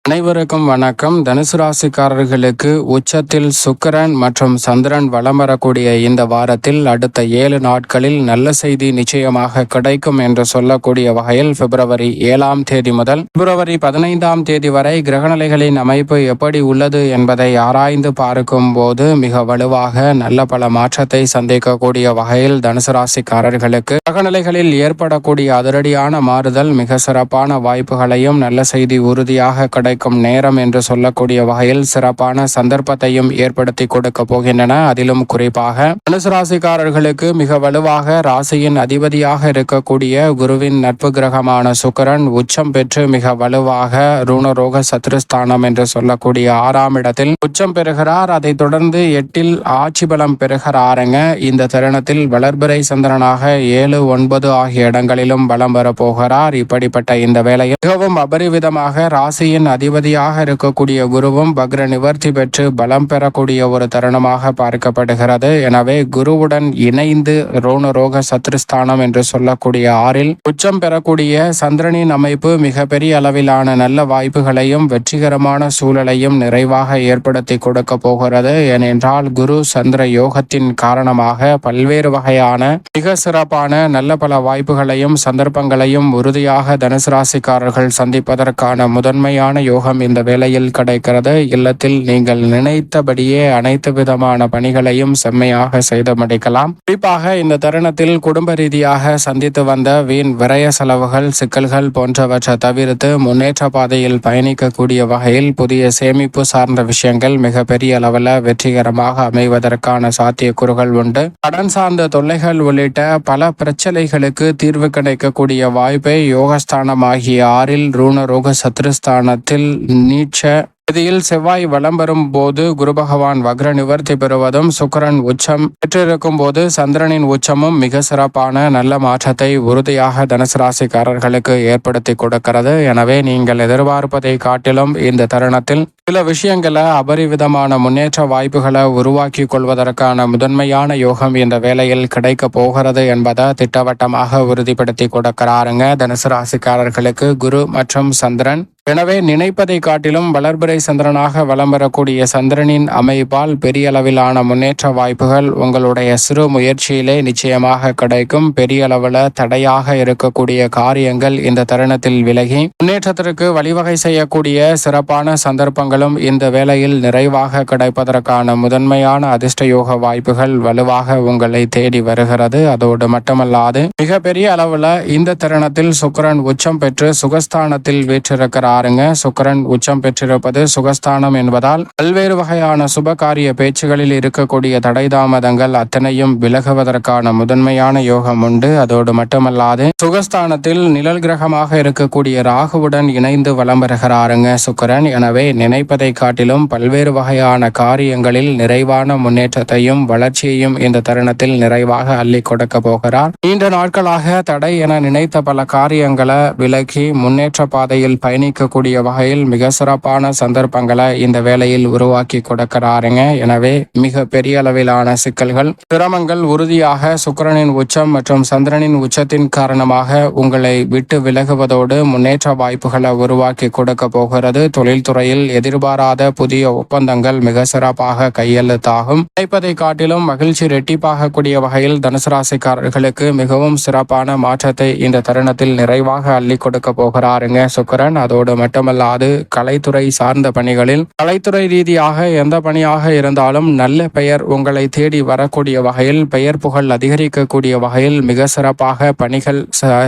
அனைவருக்கும் வணக்கம். தனுசு ராசிக்காரர்களுக்கு உச்சத்தில் சுக்கிரன் மற்றும் சந்திரன் வலம் வரக்கூடிய இந்த வாரத்தில் அடுத்த 7 நாட்களில் நல்ல செய்தி நிச்சயமாக கிடைக்கும் என்று சொல்லக்கூடிய வகையில் பிப்ரவரி 7ஆம் தேதி முதல் பிப்ரவரி 15ஆம் தேதி வரை கிரகநிலைகளின் அமைப்பு எப்படி உள்ளது என்பதை ஆராய்ந்து பார்க்கும் போது மிக வலுவாக நல்ல பல மாற்றத்தை சந்திக்கக்கூடிய வகையில் தனுசு ராசிக்காரர்களுக்கு கிரகநிலைகளில் ஏற்படக்கூடிய அதிரடியான மாறுதல் மிக சிறப்பான வாய்ப்புகளையும் நல்ல செய்தி உறுதியாக கிடைக்கும் நேரம் என்று சொல்லக்கூடிய வகையில் சிறப்பான சந்தர்ப்பத்தையும் ஏற்படுத்தி கொடுக்க போகின்றன. அதிலும் குறிப்பாக தனுசு ராசிக்காரர்களுக்கு மிக வலுவாக ராசியின் அதிபதியாக இருக்கக்கூடிய குருவின் நட்பு கிரகமான சுக்கிரன் உச்சம் பெற்று மிக வலுவாக ருணரோக சத்ருஸ்தானம் என்று சொல்லக்கூடிய 6ஆம் இடத்தில் உச்சம் பெறுகிறார். அதை தொடர்ந்து 8இல் ஆட்சி பலம் பெறுகிறாருங்க. இந்த தருணத்தில் வளர்பிறை சந்திரனாக 7, 9 ஆகிய இடங்களிலும் பலம் வரப்போகிறார். இப்படிப்பட்ட இந்த வேளையில் மிகவும் அபரிவிதமாக ராசியின் அதிபதியாக இருக்கக்கூடிய குருவும் வக்ர நிவர்த்தி பெற்று பலம் பெறக்கூடிய ஒரு தருணமாக பார்க்கப்படுகிறது. எனவே குருவுடன் இணைந்து ரோணரோக சத்ருஸ்தானம் என்று சொல்லக்கூடிய 6இல் உச்சம் பெறக்கூடிய சந்திரனின் அமைப்பு மிகப்பெரிய அளவிலான நல்ல வாய்ப்புகளையும் வெற்றிகரமான சூழலையும் நிறைவாக ஏற்படுத்தி கொடுக்க போகிறது. ஏனென்றால் குரு சந்திர யோகத்தின் காரணமாக பல்வேறு வகையான மிக சிறப்பான நல்ல பல வாய்ப்புகளையும் சந்தர்ப்பங்களையும் உறுதியாக தனுசு ராசிக்காரர்கள் சந்திப்பதற்கான முதன்மையான யோகம் இந்த வேளையில் கிடைக்கிறது. இல்லத்தில் நீங்கள் நினைத்தபடியே அனைத்து விதமான பணிகளையும் செம்மையாக செய்து முடிக்கலாம். குறிப்பாக இந்த தருணத்தில் குடும்ப ரீதியாக சந்தித்து வந்த வீண் விரய செலவுகள் சிக்கல்கள் போன்றவற்றை தவிர்த்து முன்னேற்ற பாதையில் பயணிக்கக்கூடிய வகையில் புதிய சேமிப்பு சார்ந்த விஷயங்கள் மிக பெரிய அளவில் வெற்றிகரமாக அமைவதற்கான சாத்தியக்கூறுகள் உண்டு. கடன் சார்ந்த தொல்லைகள் உள்ளிட்ட பல பிரச்சனைகளுக்கு தீர்வு கிடைக்கக்கூடிய வாய்ப்பை யோகஸ்தானம் ஆகிய 6இல் ருணரோக சத்ருஸ்தானத்தில் நீட்ச இதில் செவ்வாய் வலம் வரும் போது குரு பகவான் வக்ர நிவர்த்தி பெறுவதும் சுக்கிரன் உச்சம் பெற்றிருக்கும் போது சந்திரனின் உச்சமும் மிக சிறப்பான நல்ல மாற்றத்தை உறுதியாக தனுசு ராசிக்காரர்களுக்கு ஏற்படுத்தி கொடுக்கிறது. எனவே நீங்கள் எதிர்பார்ப்பதை காட்டிலும் இந்த தருணத்தில் சில விஷயங்களை அபரிவிதமான முன்னேற்ற வாய்ப்புகளை உருவாக்கி கொள்வதற்கான முதன்மையான யோகம் இந்த வேளையில் கிடைக்க போகிறது என்பதை திட்டவட்டமாக உறுதிப்படுத்தி கொடுக்கிறாருங்க தனுசு ராசிக்காரர்களுக்கு குரு மற்றும் சந்திரன். எனவே நினைப்பதை காட்டிலும் வளர்பிறை சந்திரனாக வலம் வரக்கூடிய சந்திரனின் அமைப்பால் பெரிய அளவிலான முன்னேற்ற வாய்ப்புகள் உங்களுடைய சிறு முயற்சியிலே நிச்சயமாக கிடைக்கும். பெரிய அளவில் தடையாக இருக்கக்கூடிய காரியங்கள் இந்த தருணத்தில் விலகி முன்னேற்றத்திற்கு வழிவகை செய்யக்கூடிய சிறப்பான சந்தர்ப்பங்களும் இந்த வேளையில் நிறைவாக கிடைப்பதற்கான முதன்மையான அதிர்ஷ்ட யோக வாய்ப்புகள் வலுவாக உங்களை தேடி வருகிறது. அதோடு மட்டுமல்லாது மிக பெரிய அளவில் இந்த தருணத்தில் சுக்கிரன் உச்சம் பெற்று சுகஸ்தானத்தில் வீற்றிருக்கிறார். சுக்கிரன் உச்சம் பெற்றிருப்பது சுகஸ்தானம் என்பதால் பல்வேறு வகையான சுப காரிய பேச்சுகளில் இருக்கக்கூடிய தடை தாமதங்கள் அத்தனையும் விலகுவதற்கான முதன்மையான யோகம் உண்டு. அதோடு மட்டுமல்லாது சுகஸ்தானத்தில் நிழல் கிரகமாக இருக்கக்கூடிய ராகுவுடன் இணைந்து வலம் வருகிறாருங்க சுக்கிரன். எனவே நினைப்பதை காட்டிலும் பல்வேறு வகையான காரியங்களில் நிறைவான முன்னேற்றத்தையும் வளர்ச்சியையும் இந்த தருணத்தில் நிறைவாக அள்ளி கொடுக்க போகிறார். நீண்ட நாட்களாக தடை என நினைத்த பல காரியங்களை விலக்கி முன்னேற்ற பாதையில் பயணிக்க கூடிய வகையில் மிக சிறப்பான சந்தர்ப்பங்களை இந்த வேளையில் உருவாக்கி கொடுக்கிறாருங்க. எனவே மிக பெரிய அளவிலான சிக்கல்கள் சிரமங்கள் உறுதியாக சுக்கிரனின் உச்சம் மற்றும் சந்திரனின் உச்சத்தின் காரணமாக உங்களை விட்டு விலகுவதோடு முன்னேற்ற வாய்ப்புகளை உருவாக்கி கொடுக்க போகிறது. தொழில்துறையில் எதிர்பாராத புதிய ஒப்பந்தங்கள் மிக சிறப்பாக கையெழுத்தாகும். நினைப்பதை காட்டிலும் மகிழ்ச்சி ரெட்டிப்பாக கூடிய வகையில் தனுசு ராசிக்காரர்களுக்கு மிகவும் சிறப்பான மாற்றத்தை இந்த தருணத்தில் நிறைவாக அள்ளி கொடுக்க போகிறாருங்க சுக்கிரன். அதோடு மட்டுமல்லாது கலைத்துறை சார்ந்த பணிகளில் கலைத்துறை ரீதியாக எந்த பணியாக இருந்தாலும் நல்ல பெயர் உங்களை தேடி வரக்கூடிய வகையில் பெயர் புகழ் அதிகரிக்கக்கூடிய வகையில் மிக சிறப்பாக பணிகள்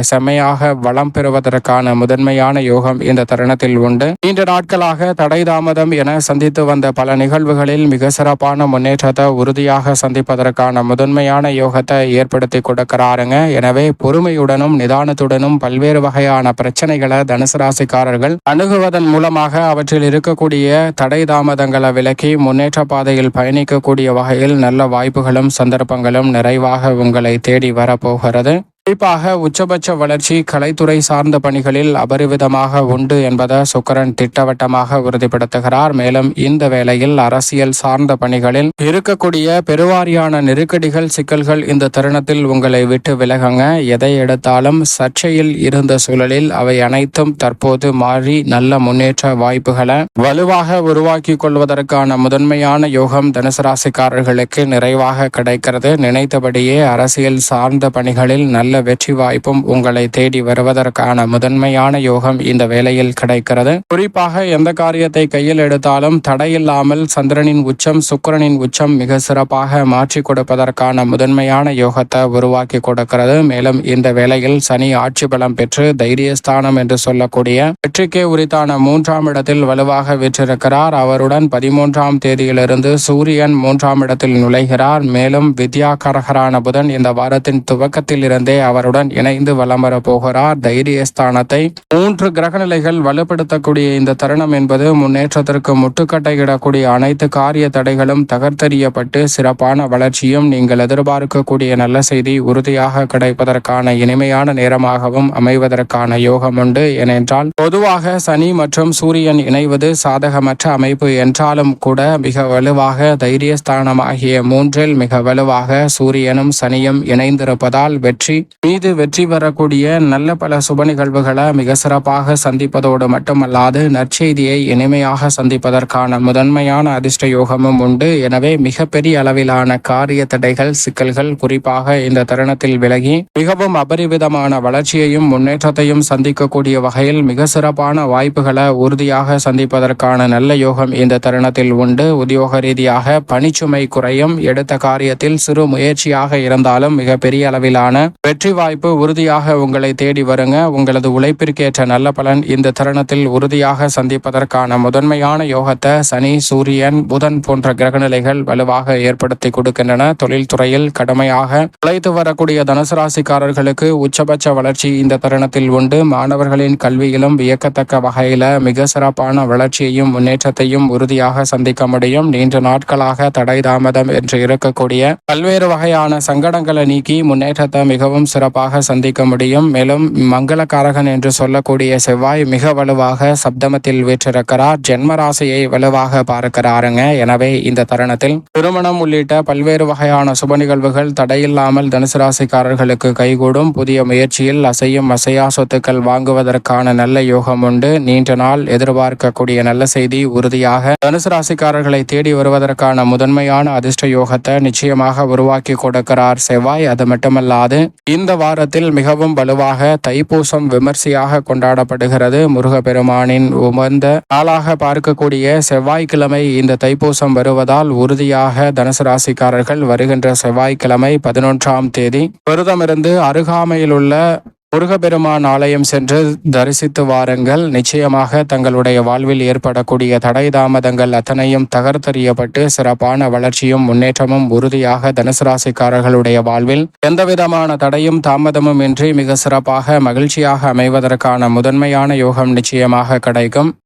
செம்மையாக வளம் பெறுவதற்கான முதன்மையான யோகம் இந்த தருணத்தில் உண்டு. நீண்ட நாட்களாக தடை தாமதம் என சந்தித்து வந்த பல நிகழ்வுகளில் மிக சிறப்பான முன்னேற்றத்தை உறுதியாக சந்திப்பதற்கான முதன்மையான யோகத்தை ஏற்படுத்தி கொடுக்கிறாருங்க. எனவே பொறுமையுடனும் நிதானத்துடனும் பல்வேறு வகையான பிரச்சனைகளை தனுசு ராசிக்காரர்கள் அணுகுவதன் மூலமாக அவற்றில் இருக்கக்கூடிய தடை தாமதங்களை விலக்கி முன்னேற்ற பாதையில் பயணிக்கக்கூடிய வகையில் நல்ல வாய்ப்புகளும் சந்தர்ப்பங்களும் நிறைவாக உங்களை தேடி வரப்போகிறது. குறிப்பாக உச்சபட்ச வளர்ச்சி கலைத்துறை சார்ந்த பணிகளில் அபரிவிதமாக உண்டு என்பதை சுக்கிரன் திட்டவட்டமாக உறுதிப்படுத்துகிறார். மேலும் இந்த வேளையில் அரசியல் சார்ந்த பணிகளில் இருக்கக்கூடிய பெருவாரியான நெருக்கடிகள் சிக்கல்கள் இந்த தருணத்தில் உங்களை விட்டு விலகுங்க. எதை எடுத்தாலும் சர்ச்சையில் இருந்த சூழலில் அவை அனைத்தும் தற்போது மாறி நல்ல முன்னேற்ற வாய்ப்புகளை வலுவாக உருவாக்கி கொள்வதற்கான முதன்மையான யோகம் தனுசு ராசிக்காரர்களுக்கு நிறைவாக கிடைக்கிறது. நினைத்தபடியே அரசியல் சார்ந்த பணிகளில் நல்ல வெற்றி வாய்ப்பும் உங்களை தேடி வருவதற்கான முதன்மையான யோகம் இந்த வேளையில் கிடைக்கிறது. குறிப்பாக எந்த காரியத்தை கையில் எடுத்தாலும் தடையில்லாமல் சந்திரனின் உச்சம் சுக்கிரனின் உச்சம் மிக சிறப்பாக மாற்றி கொடுப்பதற்கான முதன்மையான யோகத்தை உருவாக்கி கொடுக்கிறது. மேலும் இந்த வேளையில் சனி ஆட்சி பலம் பெற்று தைரியஸ்தானம் என்று சொல்லக்கூடிய வெற்றிக்கே உரித்தான 3ஆம் இடத்தில் வலுவாக வீற்றிருக்கிறார். அவருடன் 13ஆம் தேதியிலிருந்து சூரியன் 3ஆம் இடத்தில் நுழைகிறார். மேலும் வித்யாகாரகரான புதன் இந்த வாரத்தின் துவக்கத்தில் இருந்தே அவருடன் இணைந்து வலம் வர போகிறார். தைரியஸ்தானத்தை 3 கிரகநிலைகள் வலுப்படுத்தக்கூடிய இந்த தருணம் என்பது முன்னேற்றத்திற்கு முட்டுக்கட்டையிடக்கூடிய அனைத்து காரிய தடைகளும் தகர்த்தெறியப்பட்டு சிறப்பான வளர்ச்சியும் நீங்கள் எதிர்பார்க்கக்கூடிய நல்ல செய்தி உறுதியாக கிடைப்பதற்கான இனிமையான நேரமாகவும் அமைவதற்கான யோகம் உண்டு. ஏனென்றால் பொதுவாக சனி மற்றும் சூரியன் இணைவது சாதகமற்ற அமைப்பு என்றாலும் கூட மிக வலுவாக தைரியஸ்தானமாகிய 3இல் மிக வலுவாக சூரியனும் சனியும் இணைந்திருப்பதால் வெற்றி மீது வெற்றி பெறக்கூடிய நல்ல பல சுப நிகழ்வுகளை மிக சிறப்பாக சந்திப்பதோடு மட்டுமல்லாது நற்செய்தியை இனிமையாக சந்திப்பதற்கான முதன்மையான அதிர்ஷ்ட யோகமும் உண்டு. எனவே மிகப்பெரிய அளவிலான காரிய தடைகள் சிக்கல்கள் குறிப்பாக இந்த தருணத்தில் விலகி மிகவும் அபரிவிதமான வளர்ச்சியையும் முன்னேற்றத்தையும் சந்திக்கக்கூடிய வகையில் மிக சிறப்பான வாய்ப்புகளை உறுதியாக சந்திப்பதற்கான நல்ல யோகம் இந்த தருணத்தில் உண்டு. உத்தியோக ரீதியாக பணிச்சுமை குறையும். எடுத்த காரியத்தில் சிறு முயற்சியாக இருந்தாலும் மிக பெரிய அளவிலான வெற்றி வாய்ப்பு உறுதியாக உங்களை தேடி வருங்க. உங்களது உழைப்பிற்கேற்ற நல்ல பலன் இந்த தருணத்தில் உறுதியாக சந்திப்பதற்கான முதன்மையான யோகத்தை சனி சூரியன் புதன் போன்ற கிரகநிலைகள் வலுவாக ஏற்படுத்தி கொடுக்கின்றன. தொழில்துறையில் கடுமையாக உழைத்து வரக்கூடிய தனுசு ராசிக்காரர்களுக்கு உச்சபட்ச வளர்ச்சி இந்த தருணத்தில் உண்டு. மாணவர்களின் கல்வியிலும் வியக்கத்தக்க வகையில மிக சிறப்பான வளர்ச்சியையும் முன்னேற்றத்தையும் உறுதியாக சந்திக்க முடியும். நீண்ட நாட்களாக தடை தாமதம் என்று இருக்கக்கூடிய பல்வேறு வகையான சங்கடங்களை நீக்கி முன்னேற்றத்தை மிகவும் சிறப்பாக சந்திக்க முடியும். மேலும் மங்களகாரகன் என்று சொல்லக்கூடிய செவ்வாய் மிக வலுவாக சப்தமத்தில் வீற்றிருக்கிறார். ஜென்ம ராசியை வலுவாக பார்க்கிறாருங்க. எனவே இந்த தருணத்தில் திருமணம் உள்ளிட்ட பல்வேறு வகையான சுப நிகழ்வுகள் தடையில்லாமல் தனுசு ராசிக்காரர்களுக்கு கைகூடும். புதிய முயற்சியில் அசையும் அசையா சொத்துக்கள் வாங்குவதற்கான நல்ல யோகம் உண்டு. நீண்ட நாள் எதிர்பார்க்கக்கூடிய நல்ல செய்தி உறுதியாக தனுசு ராசிக்காரர்களை தேடி வருவதற்கான முதன்மையான அதிர்ஷ்ட யோகத்தை நிச்சயமாக உருவாக்கி கொடுக்கிறார் செவ்வாய். அது மட்டுமல்லாது இந்த வாரத்தில் மிகவும் வலுவாக தைப்பூசம் விமர்சையாக கொண்டாடப்படுகிறது. முருகப்பெருமானின் உமர்ந்த நாளாக பார்க்கக்கூடிய செவ்வாய்க்கிழமை இந்த தைப்பூசம் வருவதால் உறுதியாக தனுசு ராசிக்காரர்கள் வருகின்ற செவ்வாய்க்கிழமை 11ஆம் தேதி விரதமிருந்து அருகாமையில் உள்ள முருகப்பெருமான் ஆலயம் சென்று தரிசித்து வாருங்கள். நிச்சயமாக தங்களுடைய வாழ்வில் ஏற்படக்கூடிய தடை தாமதங்கள் அத்தனையும் தகர்த்தெறியப்பட்டு சிறப்பான வளர்ச்சியும் முன்னேற்றமும் உறுதியாக தனுசு ராசிக்காரர்களுடைய வாழ்வில் எந்தவிதமான தடையும் தாமதமும் இன்றி மிக சிறப்பாக மகிழ்ச்சியாக அமைவதற்கான முதன்மையான யோகம் நிச்சயமாக கிடைக்கும்.